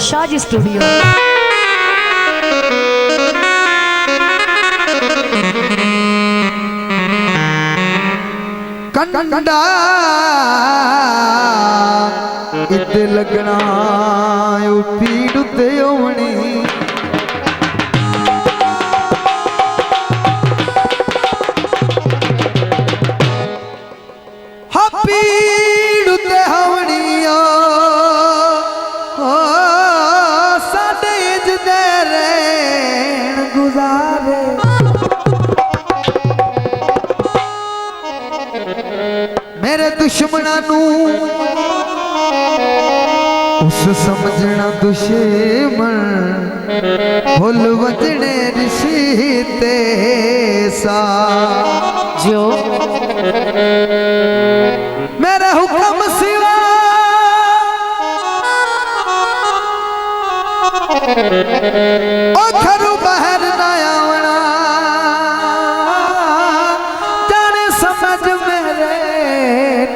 Shahaji studio. कंडा इत लगना पीड़ ते होनी पीड़ ते होनी साडे जदे रैन गुजारे मेरे दुश्मना नू उस समझना दुश्मन भुल वजने रिश्ते सा जो मेरे हुक्म सिवा ओ घरू बाहर ना आवना जाने समझ मेरे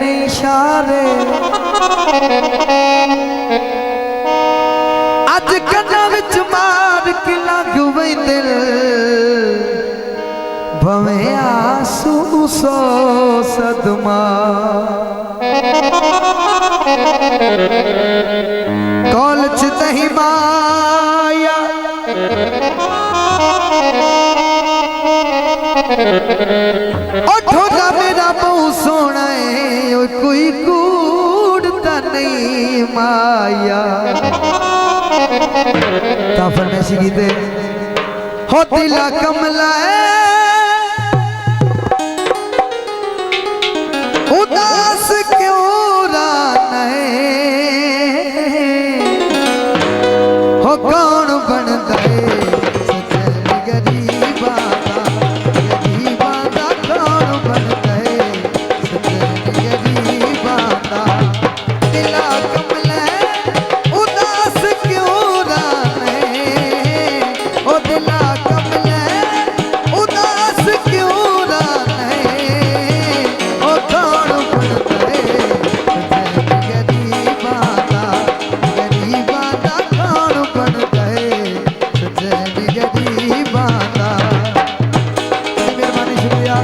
निशारे अज कन्ना विच मार के लग वई दिल भवे आंसू सो सदमा कॉलेज नहीं माया ठोरा मेरा मुंह सोना है कोई कूड़ता नहीं माया फरमाइश गीते हो दिला कमला उदास क्यों राना हो कौन बनता है गरीबा कौन बनता है गरीबा दिला कमला उदास क्यों राना ओ दिला कमला उदास क्यों राना ओ कौन बनता है गरीबा कौन बनता है गरीबा मेहरबानी शुक्रिया।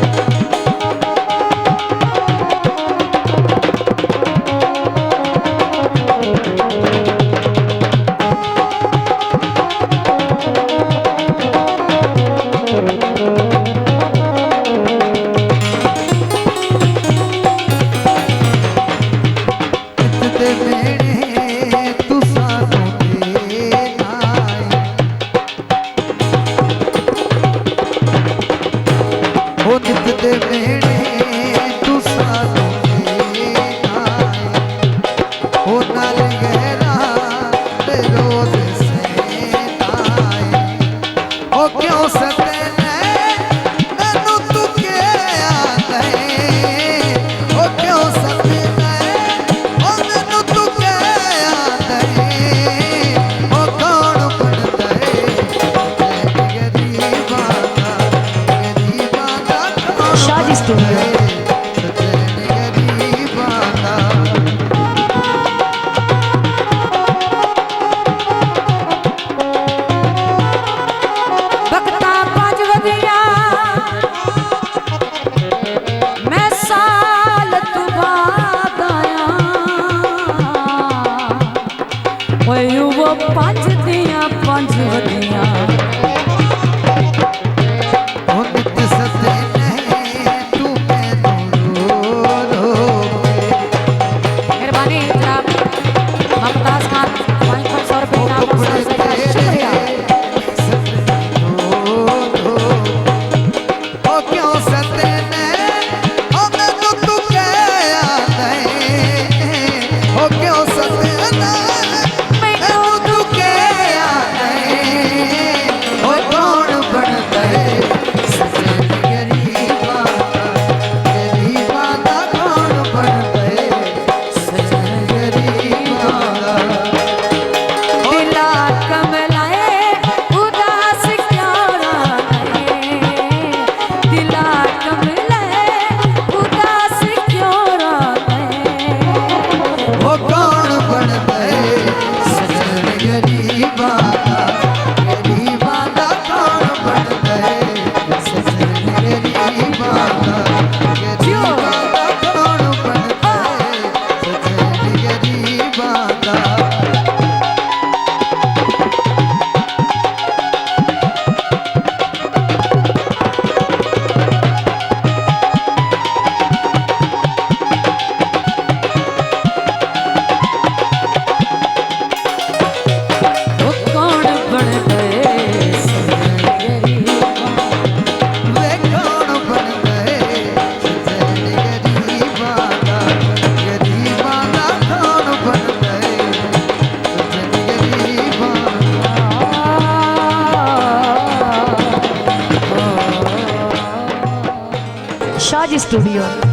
शाहजी स्टूडियो। पंज दिया पंज वदिया मेहरबानी जनाब ममताज खान 500 रुपये इनाम शुक्रिया। स्टूडियो।